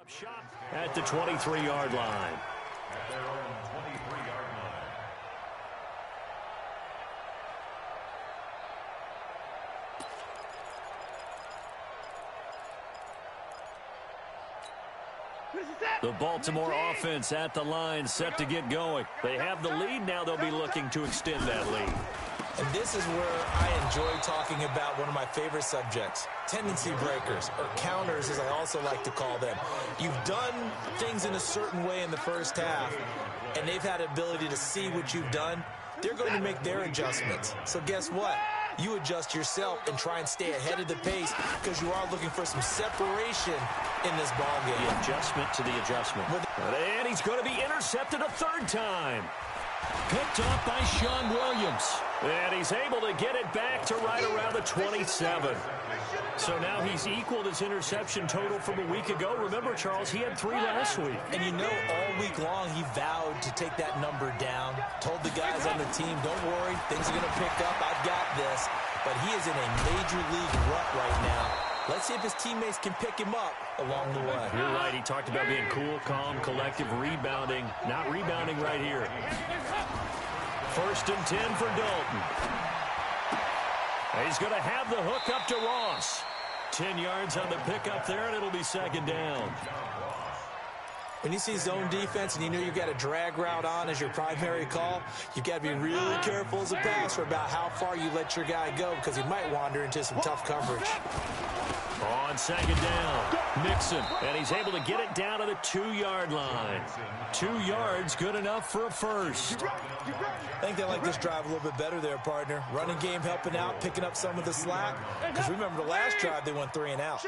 Shot at the 23-yard line. At their own 23-yard line. The Baltimore offense at the line, set to get going. They have the lead. Now they'll be looking to extend that lead. And this is where I enjoy talking about one of my favorite subjects, tendency breakers, or counters as I also like to call them. You've done things in a certain way in the first half, and they've had the ability to see what you've done. They're going to make their adjustments. So guess what? You adjust yourself and try and stay ahead of the pace because you are looking for some separation in this ball game. The adjustment to the adjustment. And he's going to be intercepted a third time. Picked off by Sean Williams. And he's able to get it back to right around the 27. So now he's equaled his interception total from a week ago. Remember, Charles, he had 3 last week. And you know, all week long he vowed to take that number down. Told the guys on the team, don't worry, things are going to pick up. I've got this. But he is in a major league rut right now. Let's see if his teammates can pick him up along the way. You're right. He talked about being cool, calm, collective, rebounding. Not rebounding right here. 1st and 10 for Dalton. He's going to have the hook up to Ross. 10 yards on the pickup there, and it'll be 2nd down. When you see zone defense and you know you've got a drag route on as your primary call, you've got to be really careful as a passer about how far you let your guy go because he might wander into some tough coverage. On 2nd down, Mixon, and he's able to get it down to the 2-yard line. 2 yards, good enough for a first. I think they like this drive a little bit better there, partner. Running game helping out, picking up some of the slack. Because remember the last drive, they went 3 and out.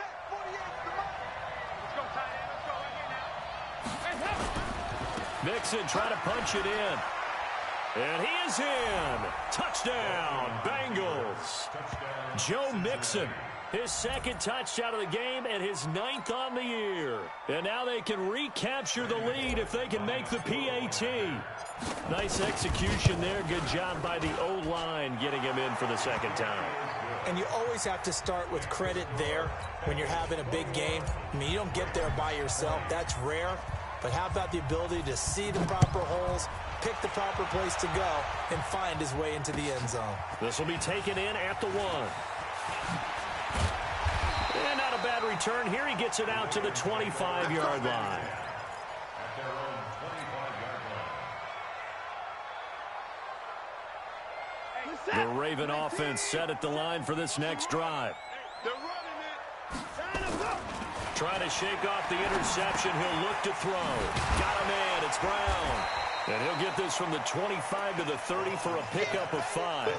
Mixon trying to punch it in. And he is in. Touchdown, Bengals. Joe Mixon, his 2nd touchdown of the game and his 9th on the year. And now they can recapture the lead if they can make the PAT. Nice execution there. Good job by the O-line getting him in for the 2nd time. And you always have to start with credit there when you're having a big game. I mean, you don't get there by yourself. That's rare. But how about the ability to see the proper holes, pick the proper place to go, and find his way into the end zone? This will be taken in at the 1. And not a bad return here. He gets it out to the 25-yard line. At their own 25-yard line. The Raven offense set at the line for this next drive. Trying to shake off the interception. He'll look to throw. Got him in. It's Brown. And he'll get this from the 25 to the 30 for a pickup of 5.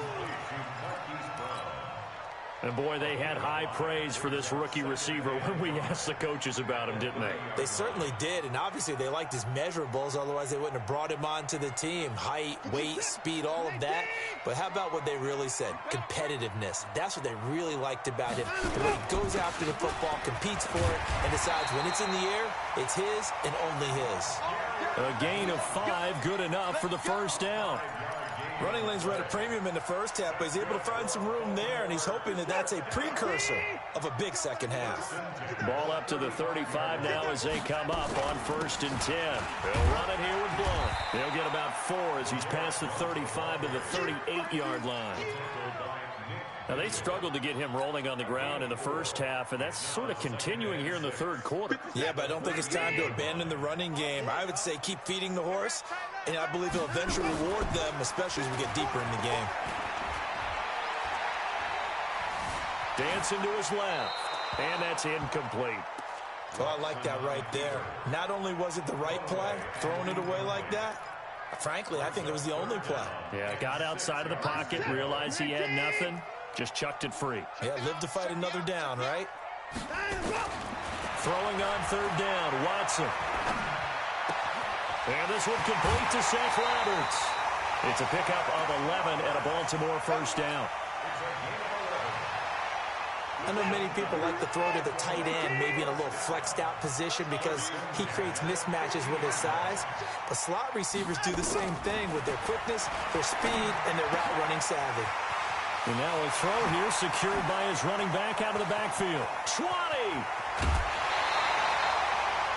And, boy, they had high praise for this rookie receiver when we asked the coaches about him, didn't they? They certainly did, and obviously they liked his measurables. Otherwise, they wouldn't have brought him onto the team. Height, weight, speed, all of that. But how about what they really said? Competitiveness. That's what they really liked about him. The way he goes after the football, competes for it, and decides when it's in the air, it's his and only his. A gain of 5, good enough for the 1st down. Running lanes were at a premium in the first half, but he's able to find some room there, and he's hoping that that's a precursor of a big second half. Ball up to the 35 now as they come up on 1st and 10. They'll run it here with Blunt. They'll get about 4 as he's past the 35 to the 38-yard line. Now, they struggled to get him rolling on the ground in the first half, and that's sort of continuing here in the 3rd quarter. Yeah, but I don't think it's time to abandon the running game. I would say keep feeding the horse, and I believe he'll eventually reward them, especially as we get deeper in the game. Dancing to his left, and that's incomplete. Oh, I like that right there. Not only was it the right play, throwing it away like that, frankly, I think it was the only play. Yeah, got outside of the pocket, realized he had nothing. Just chucked it free. Yeah, live to fight another down, right? Throwing on 3rd down, Watson. And this one complete to Seth Roberts. It's a pickup of 11 and a Baltimore 1st down. I know many people like to throw to the tight end, maybe in a little flexed out position because he creates mismatches with his size. But slot receivers do the same thing with their quickness, their speed, and their route running savvy. And now a throw here secured by his running back out of the backfield. 20!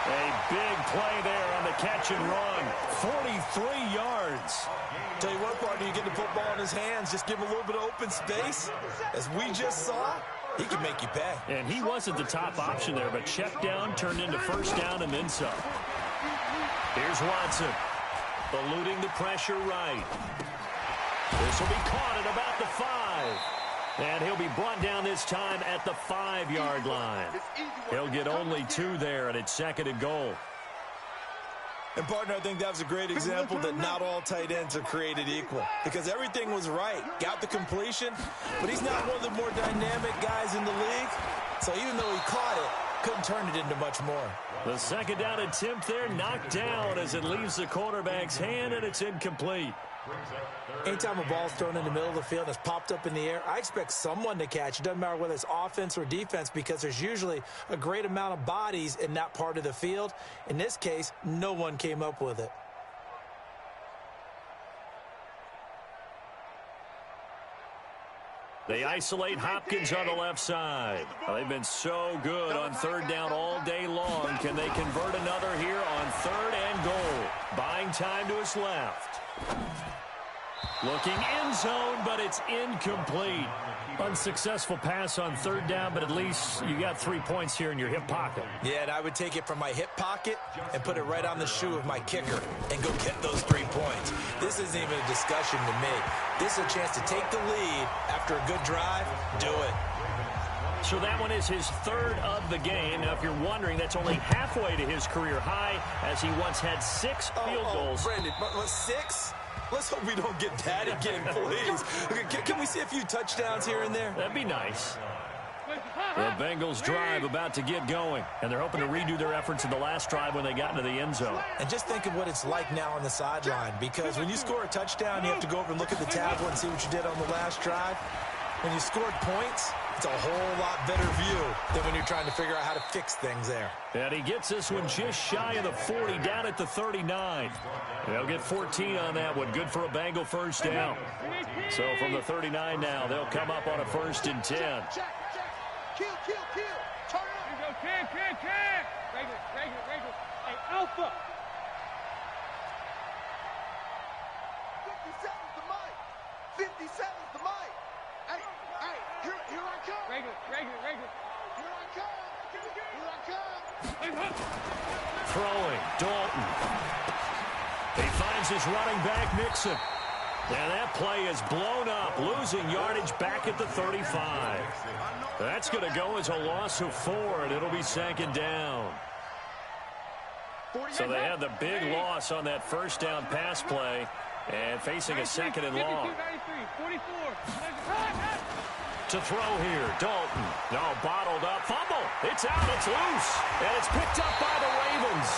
A big play there on the catch and run. 43 yards. Tell you what, partner, you get the football in his hands, just give him a little bit of open space. As we just saw, he can make you pay. And he wasn't the top option there, but check down turned into first down and then some. Here's Watson, eluding the pressure right. This will be caught at about the 5. And he'll be brought down this time at the 5-yard line. He'll get only 2 there, and it's 2nd and goal. And, partner, I think that was a great example that not all tight ends are created equal. Because everything was right. Got the completion, but he's not one of the more dynamic guys in the league. So even though he caught it, couldn't turn it into much more. The 2nd down attempt there knocked down as it leaves the quarterback's hand, and it's incomplete. Anytime a ball's thrown in the middle of the field and it's popped up in the air, I expect someone to catch. It doesn't matter whether it's offense or defense because there's usually a great amount of bodies in that part of the field. In this case, no one came up with it. They isolate Hopkins on the left side. Well, they've been so good on 3rd down all day long. Can they convert another here on 3rd and goal? Buying time to his left. Looking end zone, but it's incomplete. Unsuccessful pass on 3rd down, but at least you got 3 points here in your hip pocket. Yeah, and I would take it from my hip pocket and put it right on the shoe of my kicker and go get those 3 points. This isn't even a discussion to me. This is a chance to take the lead after a good drive. Do it. So that one is his 3rd of the game. Now, if you're wondering, that's only halfway to his career high as he once had 6 field goals. Brandon, what, 6? Let's hope we don't get that again, please. Can we see a few touchdowns here and there? That'd be nice. The Bengals drive about to get going, and they're hoping to redo their efforts in the last drive when they got into the end zone. And just think of what it's like now on the sideline, because when you score a touchdown, you have to go over and look at the tablet and see what you did on the last drive. When you scored points, it's a whole lot better view than when you're trying to figure out how to fix things there. And he gets this one just shy of the 40, down at the 39. They'll get 14 on that one. Good for a Bengal first down. So from the 39 now, they'll come up on a 1st and 10. Kill. Turn up. Can. Regular. Hey, Alpha. 57's the mic. 57's the mic. Hey, here I come. Regular. Here I come. Throwing, Dalton. He finds his running back, Mixon. And that play is blown up, losing yardage back at the 35. That's going to go as a loss of 4, and it'll be 2nd down. So they had the big loss on that first down pass play and facing a 2nd and long. To throw here, Dalton. No, bottled up, fumble. It's out, it's loose, and it's picked up by the Ravens.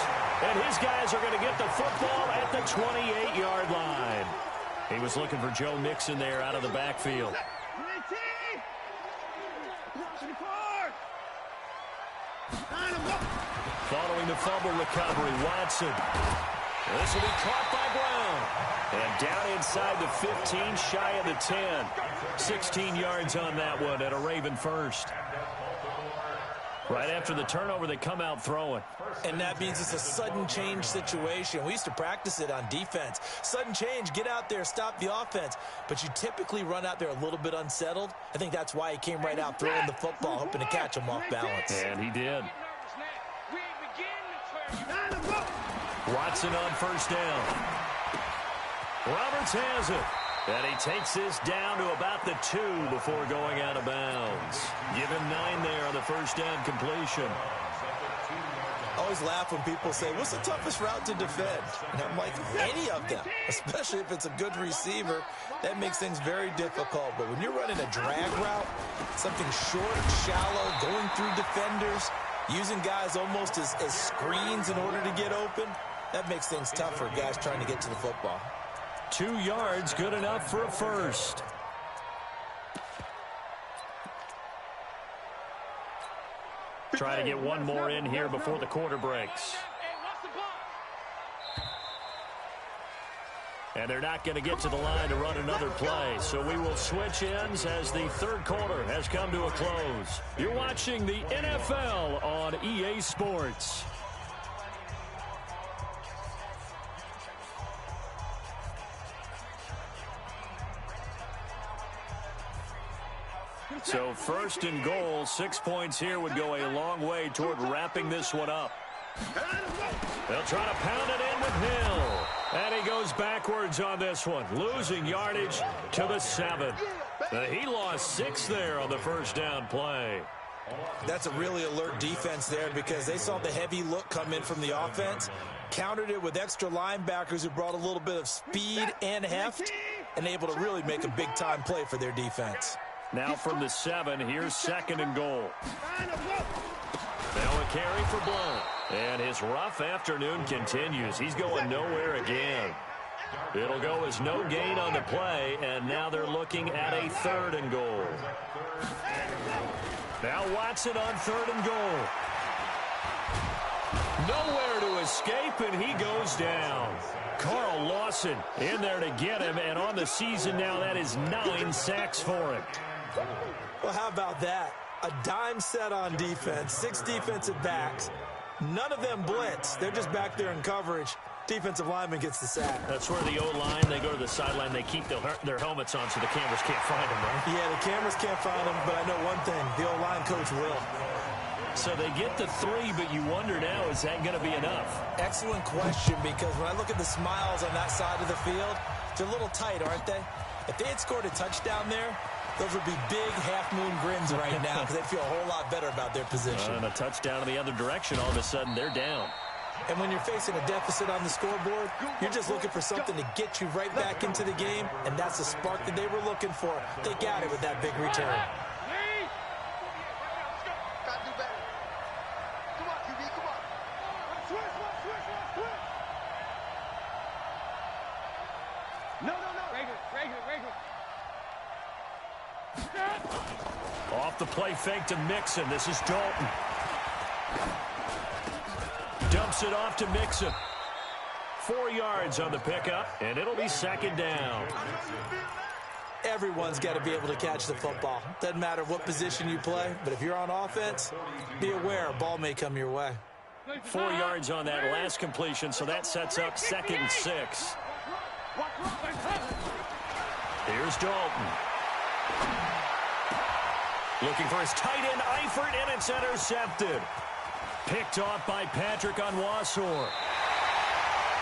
And his guys are going to get the football at the 28-yard line. He was looking for Joe Mixon there out of the backfield. Following the fumble recovery, Watson. This will be caught by Brown. And down inside the 15, shy of the 10. 16 yards on that one at a Raven first. Right after the turnover, they come out throwing. And that means it's a sudden change situation. We used to practice it on defense. Sudden change, get out there, stop the offense. But you typically run out there a little bit unsettled. I think that's why he came right out throwing the football, hoping to catch him off balance. And he did. Watson on first down. Roberts has it. And he takes this down to about the 2 before going out of bounds. Give him 9 there on the first down completion. I always laugh when people say, what's the toughest route to defend? And I'm like, any of them, especially if it's a good receiver. That makes things very difficult. But when you're running a drag route, something short, shallow, going through defenders, using guys almost as screens in order to get open, that makes things tough for guys trying to get to the football. 2 yards, good enough for a first. Try to get one more in here before the quarter breaks. And they're not going to get to the line to run another play. So we will switch ends as the 3rd quarter has come to a close. You're watching the NFL on EA Sports. So first and goal, 6 points here would go a long way toward wrapping this one up. They'll try to pound it in with Hill. And he goes backwards on this one, losing yardage to the 7. He lost 6 there on the first down play. That's a really alert defense there because they saw the heavy look come in from the offense, countered it with extra linebackers who brought a little bit of speed and heft, and able to really make a big-time play for their defense. Now from the 7, here's second and goal. Now a carry for Blount. And his rough afternoon continues. He's going nowhere again. It'll go as no gain on the play, and now they're looking at a third and goal. Now Watson on third and goal. Nowhere to escape, and he goes down. Carl Lawson in there to get him, and on the season now, that is 9 sacks for him. Well, how about that? A dime set on defense, 6 defensive backs. None of them blitz. They're just back there in coverage. Defensive lineman gets the sack. That's where the O-line, they go to the sideline, they keep their helmets on so the cameras can't find them, right? Yeah, the cameras can't find them, but I know one thing. The O-line coach will. So they get the 3, but you wonder now, is that going to be enough? Excellent question, because when I look at the smiles on that side of the field, they're a little tight, aren't they? If they had scored a touchdown there, those would be big half-moon grins right now because they'd feel a whole lot better about their position. And a touchdown in the other direction, all of a sudden they're down. And when you're facing a deficit on the scoreboard, you're just looking for something to get you right back into the game, and that's the spark that they were looking for. They got it with that big return. Gotta do better. Come on, QB, come on. Switch. No. Regular. Off the play fake to Mixon. This is Dalton. Dumps it off to Mixon. 4 yards on the pickup, and it'll be second down. Everyone's got to be able to catch the football. Doesn't matter what position you play, but if you're on offense, be aware a ball may come your way. 4 yards on that last completion, so that sets up second and 6. Here's Dalton. Looking for his tight end, Eifert, and it's intercepted. Picked off by Patrick on Wassor.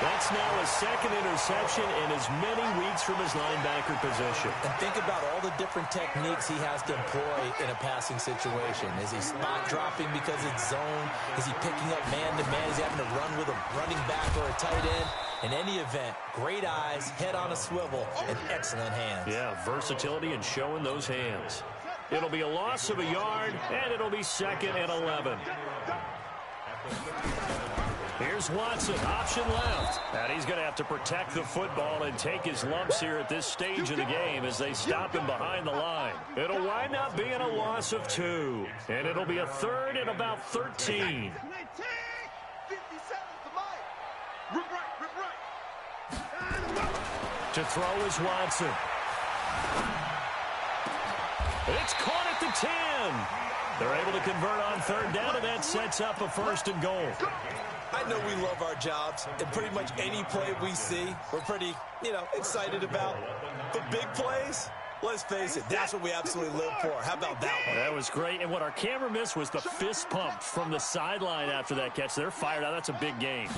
That's now his second interception in as many weeks from his linebacker position. And think about all the different techniques he has to employ in a passing situation. Is he spot dropping because it's zone? Is he picking up man-to-man? Is he having to run with a running back or a tight end? In any event, great eyes, head on a swivel, and excellent hands. Yeah, versatility and showing those hands. It'll be a loss of a yard, and it'll be second and 11. Here's Watson, option left. And he's going to have to protect the football and take his lumps here at this stage of the game as they stop him behind the line. It'll wind up being a loss of 2. And it'll be a third and about 13. 57's the mic. Rip right. To throw is Watson. It's caught at the 10. They're able to convert on third down, and that sets up a first and goal. I know we love our jobs, and pretty much any play we see, we're pretty, excited about. But big plays, let's face it, that's what we absolutely live for. How about that one? That was great, and what our camera missed was the fist pump from the sideline after that catch. They're fired out. That's a big gain.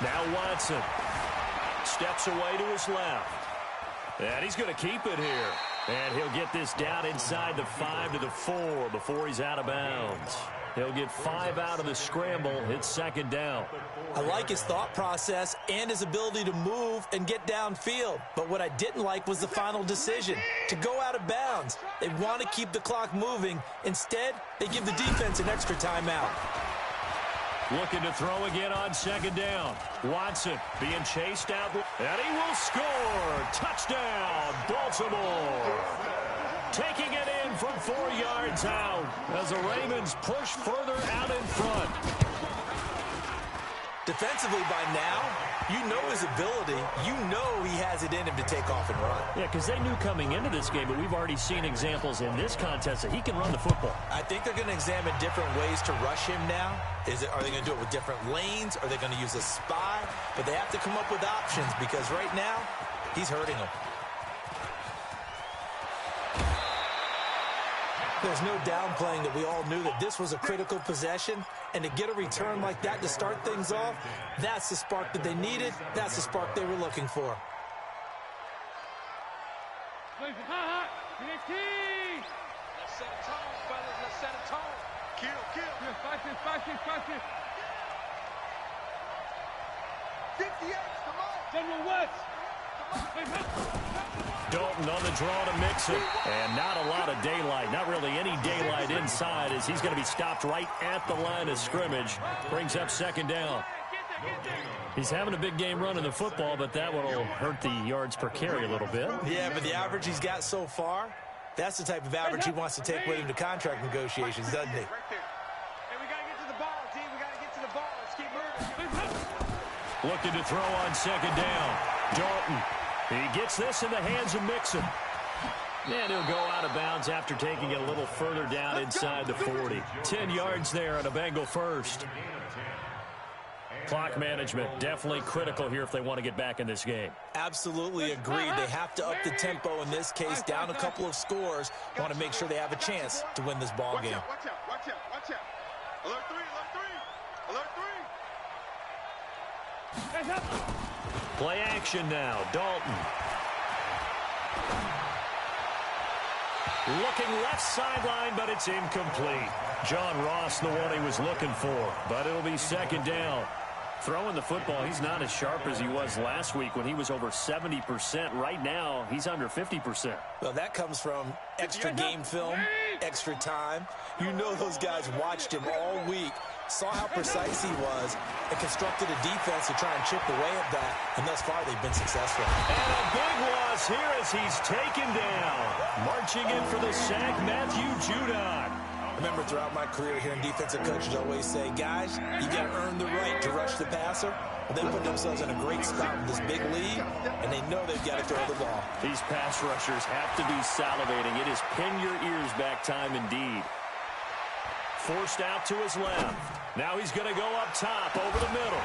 Now Watson steps away to his left. And he's going to keep it here. And he'll get this down inside the 5 to the 4 before he's out of bounds. He'll get 5 out of the scramble. It's second down. I like his thought process and his ability to move and get downfield. But what I didn't like was the final decision, to go out of bounds. They want to keep the clock moving. Instead, they give the defense an extra timeout. Looking to throw again on second down. Watson being chased out, and he will score. Touchdown, Baltimore. Taking it in from 4 yards out as the Ravens push further out in front. Defensively by now, you know his ability. You know he has it in him to take off and run. Yeah, because they knew coming into this game, but we've already seen examples in this contest that he can run the football. I think they're going to examine different ways to rush him now. Are they going to do it with different lanes? Are they going to use a spy? But they have to come up with options because right now, he's hurting them. There's no downplaying that we all knew that this was a critical possession, and to get a return like that to start things off, that's the spark that they needed. That's the spark they were looking for. Let's set a tone, fellas. Let's set a tone. Kill. 58's the mark. Dalton on the draw to Mixon. And not a lot of daylight. Not really any daylight inside as he's going to be stopped right at the line of scrimmage. Brings up second down. He's having a big game running the football, but that will hurt the yards per carry a little bit. Yeah, but the average he's got so far, that's the type of average he wants to take with him to contract negotiations, doesn't he? Hey, we got to get to the ball, team. We got to get to the ball. Let's keep moving. Looking to throw on second down. Dalton. He gets this in the hands of Mixon. And he'll go out of bounds after taking it a little further down inside the 40. 10 yards there on a Bengal first. Clock management definitely critical here if they want to get back in this game. Absolutely agreed. They have to up the tempo in this case, down a couple of scores. Want to make sure they have a chance to win this ball game. Watch out. Alert 3. Play action now. Dalton. Looking left sideline, but it's incomplete. John Ross, the one he was looking for, but it'll be second down. Throwing the football, he's not as sharp as he was last week when he was over 70%. Right now, he's under 50%. Well, that comes from extra game film, extra time. You know those guys watched him all week, saw how precise he was, and constructed a defense to try and chip away at that, and thus far they've been successful. And a big loss here as he's taken down. Marching in for the sack, Matthew Judon. Remember, throughout my career here in defensive coaches always say, guys, you got to earn the right to rush the passer. Well, they put themselves in a great spot with this big lead, and they know they've got to throw the ball. These pass rushers have to be salivating. It is pin your ears back time indeed. Forced out to his left. Now he's going to go up top over the middle.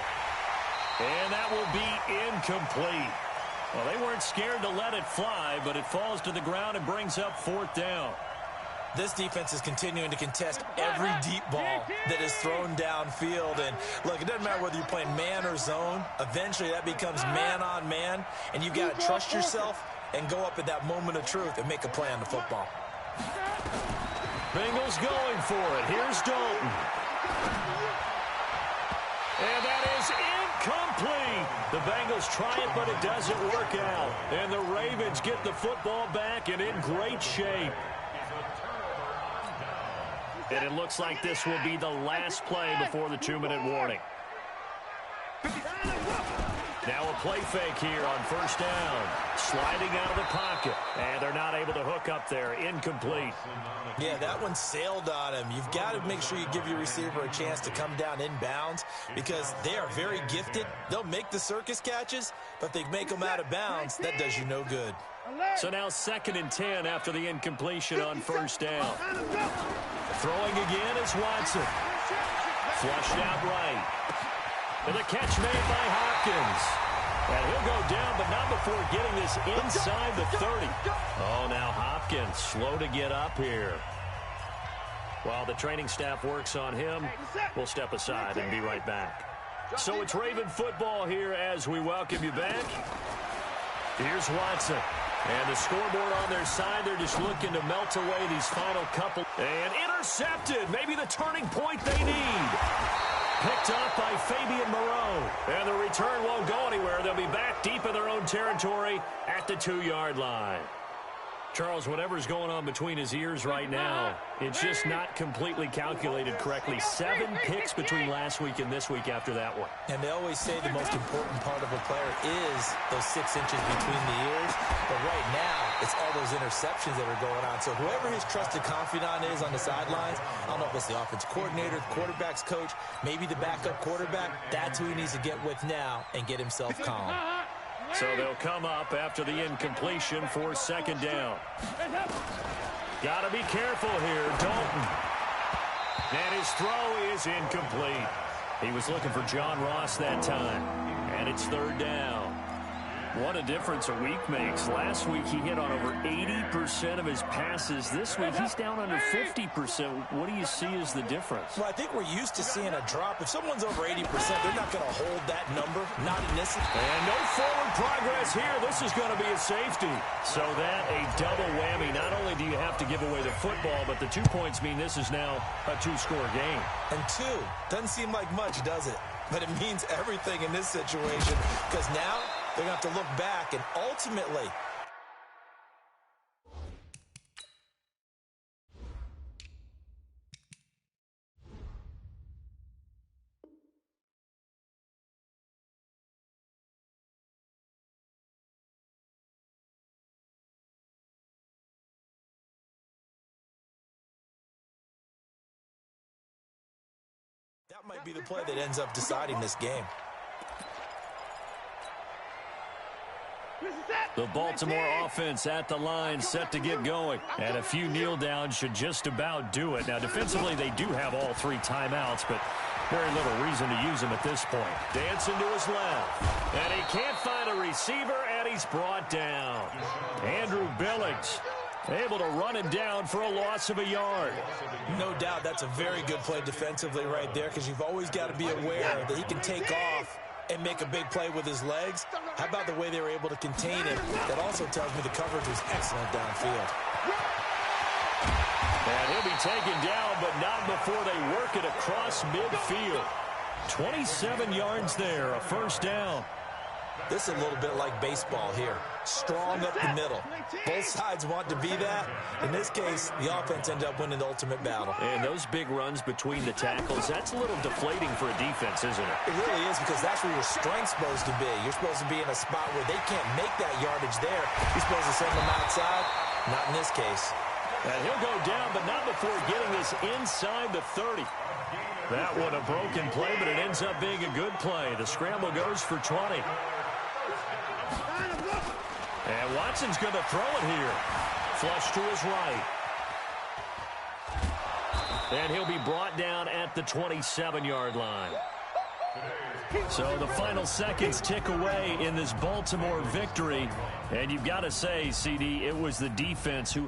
And that will be incomplete. Well, they weren't scared to let it fly, but it falls to the ground and brings up fourth down. This defense is continuing to contest every deep ball that is thrown downfield. And, look, it doesn't matter whether you're playing man or zone. Eventually, that becomes man on man. And you've got to trust yourself and go up at that moment of truth and make a play on the football. Bengals going for it. Here's Dalton. And that is incomplete. The Bengals try it, but it doesn't work out. And the Ravens get the football back and in great shape. And it looks like this will be the last play before the 2-minute warning. Now a play fake here on first down. Sliding out of the pocket. And they're not able to hook up there. Incomplete. Yeah, that one sailed on him. You've got to make sure you give your receiver a chance to come down inbounds because they are very gifted. They'll make the circus catches, but if they make them out of bounds, that does you no good. So now 2nd and 10 after the incompletion on first down. Throwing again is Watson. Flushed out right. And the catch made by Hopkins. And he'll go down, but not before getting this inside the 30. Oh, now Hopkins slow to get up here. While the training staff works on him, we'll step aside and be right back. So it's Raven football here as we welcome you back. Here's Watson. And the scoreboard on their side, they're just looking to melt away these final couple. And intercepted. Maybe the turning point they need. Picked up by Fabian Moreau. And the return won't go anywhere. They'll be back deep in their own territory at the 2-yard line. Charles, whatever's going on between his ears right now, it's just not completely calculated correctly. 7 picks between last week and this week after that one. And they always say the most important part of a player is those 6 inches between the ears. But right now, it's all those interceptions that are going on. So whoever his trusted confidant is on the sidelines, I don't know if it's the offensive coordinator, the quarterback's coach, maybe the backup quarterback, that's who he needs to get with now and get himself calm. So they'll come up after the incompletion for 2nd down. Got to be careful here, Dalton. And his throw is incomplete. He was looking for John Ross that time. And it's 3rd down. What a difference a week makes. Last week, he hit on over 80% of his passes. This week, he's down under 50%. What do you see as the difference? Well, I think we're used to seeing a drop. If someone's over 80%, they're not going to hold that number. Not in this. And no forward progress here. This is going to be a safety. So that a double whammy. Not only do you have to give away the football, but the 2 points mean this is now a 2-score game. And 2 doesn't seem like much, does it? But it means everything in this situation, because now they're going to have to look back and ultimately that might be the play that ends up deciding this game. The Baltimore offense at the line, set to get going. And a few kneel downs should just about do it. Now, defensively, they do have all 3 timeouts, but very little reason to use them at this point. Dancing to his left. And he can't find a receiver, and he's brought down. Andrew Billings able to run it down for a loss of a yard. No doubt that's a very good play defensively right there, because you've always got to be aware that he can take off and make a big play with his legs. How about the way they were able to contain him? That also tells me the coverage was excellent downfield. And he'll be taken down, but not before they work it across midfield. 27 yards there, a first down. This is a little bit like baseball here. Strong up the middle. Both sides want to be that. In this case, the offense ended up winning the ultimate battle. And those big runs between the tackles, that's a little deflating for a defense, isn't it? It really is, because that's where your strength's supposed to be. You're supposed to be in a spot where they can't make that yardage there. You're supposed to send them outside. Not in this case. And he'll go down, but not before getting this inside the 30. That one a broken play, but it ends up being a good play. The scramble goes for 20. And Watson's going to throw it here. Flush to his right. And he'll be brought down at the 27-yard line. So the final seconds tick away in this Baltimore victory. And you've got to say, CD, it was the defense who...